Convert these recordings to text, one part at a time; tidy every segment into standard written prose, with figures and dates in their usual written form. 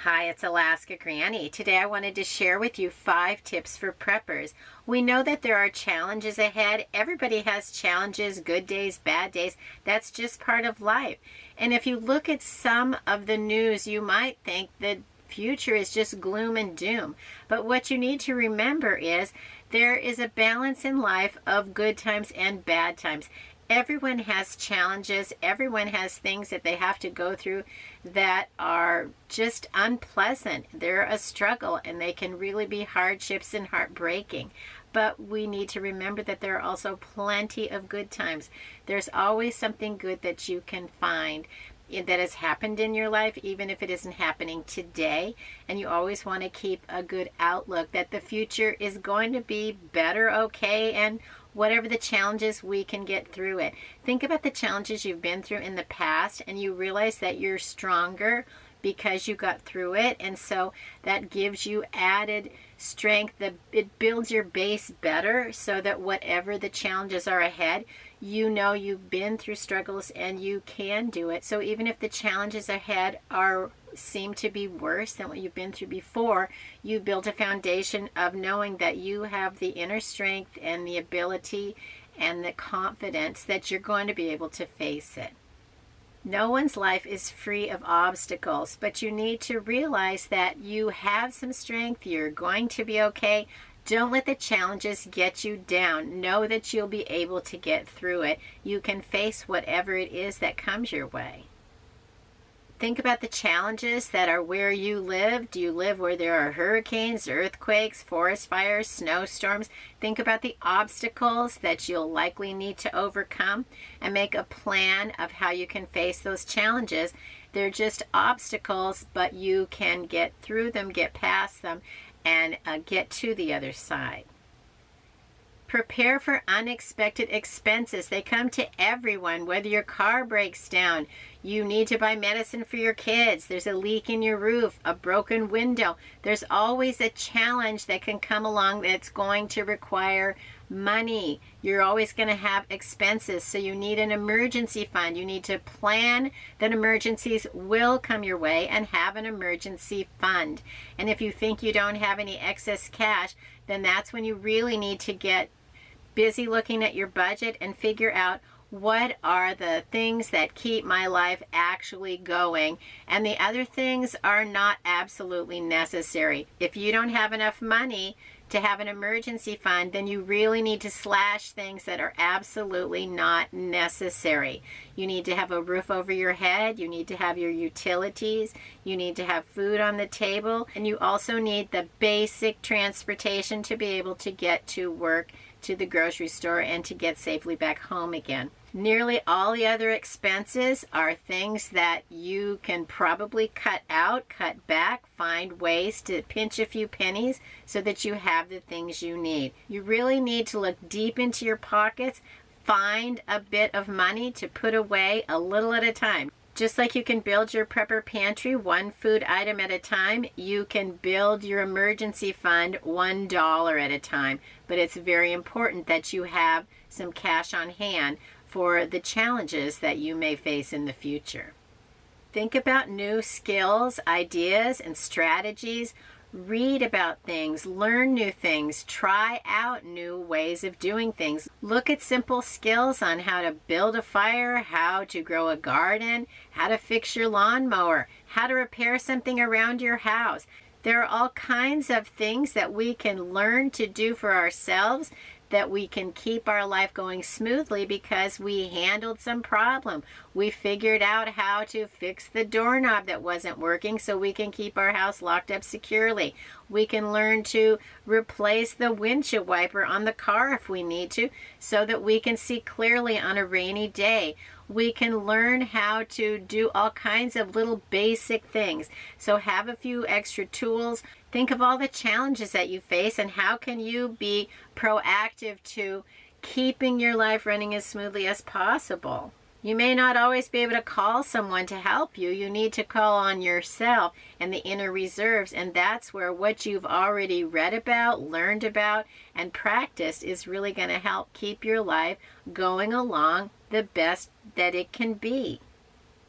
Hi, it's Alaska Granny. Today I wanted to share with you 5 tips for preppers. We know that there are challenges ahead. Everybody has challenges, good days, bad days. That's just part of life. And if you look at some of the news, you might think the future is just gloom and doom. But what you need to remember is there is a balance in life of good times and bad times. Everyone has challenges. Everyone has things that they have to go through that are just unpleasant. They're a struggle and they can really be hardships and heartbreaking. But we need to remember that there are also plenty of good times. There's always something good that you can find that has happened in your life, even if it isn't happening today. And you always want to keep a good outlook that the future is going to be better, okay, and whatever the challenges, we can get through it. Think about the challenges you've been through in the past and you realize that you're stronger because you got through it, and so that gives you added strength. It builds your base better so that whatever the challenges are ahead, you know you've been through struggles and you can do it. So even if the challenges ahead seem to be worse than what you've been through before, you build a foundation of knowing that you have the inner strength and the ability and the confidence that you're going to be able to face it. No one's life is free of obstacles, but you need to realize that you have some strength. You're going to be okay. Don't let the challenges get you down. Know that you'll be able to get through it. You can face whatever it is that comes your way. Think about the challenges that are where you live. Do you live where there are hurricanes, earthquakes, forest fires, snowstorms? Think about the obstacles that you'll likely need to overcome and make a plan of how you can face those challenges. They're just obstacles, but you can get through them, get past them, and get to the other side. Prepare for unexpected expenses. They come to everyone. Whether your car breaks down, you need to buy medicine for your kids, there's a leak in your roof, a broken window. There's always a challenge that can come along that's going to require money. You're always going to have expenses, so you need an emergency fund. You need to plan that emergencies will come your way and have an emergency fund. And if you think you don't have any excess cash, then that's when you really need to get busy looking at your budget and figure out what are the things that keep my life actually going, and the other things are not absolutely necessary. If you don't have enough money to have an emergency fund, then you really need to slash things that are absolutely not necessary. You need to have a roof over your head, you need to have your utilities, you need to have food on the table, and you also need the basic transportation to be able to get to work, to the grocery store, and to get safely back home again. Nearly all the other expenses are things that you can probably cut out, cut back, find ways to pinch a few pennies so that you have the things you need. You really need to look deep into your pockets, find a bit of money to put away a little at a time. Just like you can build your prepper pantry one food item at a time, you can build your emergency fund $1 at a time. But it's very important that you have some cash on hand for the challenges that you may face in the future. Think about new skills, ideas, and strategies. Read about things, learn new things, try out new ways of doing things. Look at simple skills on how to build a fire, how to grow a garden, how to fix your lawnmower, how to repair something around your house. There are all kinds of things that we can learn to do for ourselves, that we can keep our life going smoothly because we handled some problem. We figured out how to fix the doorknob that wasn't working so we can keep our house locked up securely. We can learn to replace the windshield wiper on the car if we need to so that we can see clearly on a rainy day. We can learn how to do all kinds of little basic things. So have a few extra tools. Think of all the challenges that you face and how can you be proactive to keeping your life running as smoothly as possible. You may not always be able to call someone to help you. You need to call on yourself and the inner reserves, and that's where what you've already read about, learned about, and practiced is really going to help keep your life going along the best that it can be.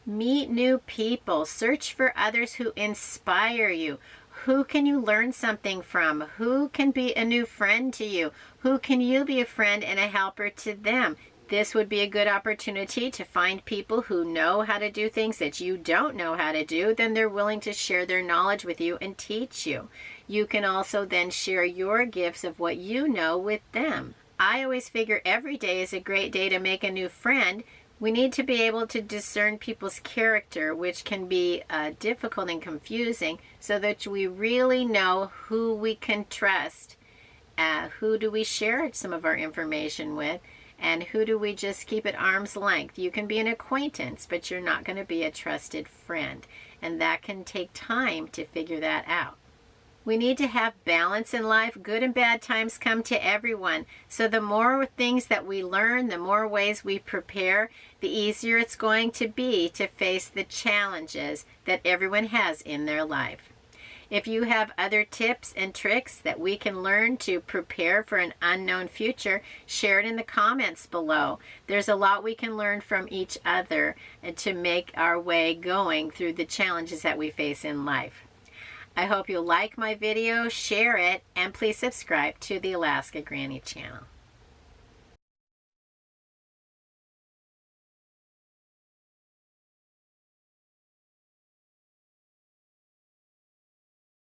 Meet new people. Search for others who inspire you. Who can you learn something from? Who can be a new friend to you? Who can you be a friend and a helper to them? This would be a good opportunity to find people who know how to do things that you don't know how to do. Then they're willing to share their knowledge with you and teach you. You can also then share your gifts of what you know with them. I always figure every day is a great day to make a new friend. We need to be able to discern people's character, which can be difficult and confusing, so that we really know who we can trust. Who do we share some of our information with? And who do we just keep at arm's length? You can be an acquaintance, but you're not going to be a trusted friend. And that can take time to figure that out. We need to have balance in life. Good and bad times come to everyone. So the more things that we learn, the more ways we prepare, the easier it's going to be to face the challenges that everyone has in their life. If you have other tips and tricks that we can learn to prepare for an unknown future, share it in the comments below. There's a lot we can learn from each other to make our way going through the challenges that we face in life. I hope you'll like my video, share it, and please subscribe to the Alaska Granny channel.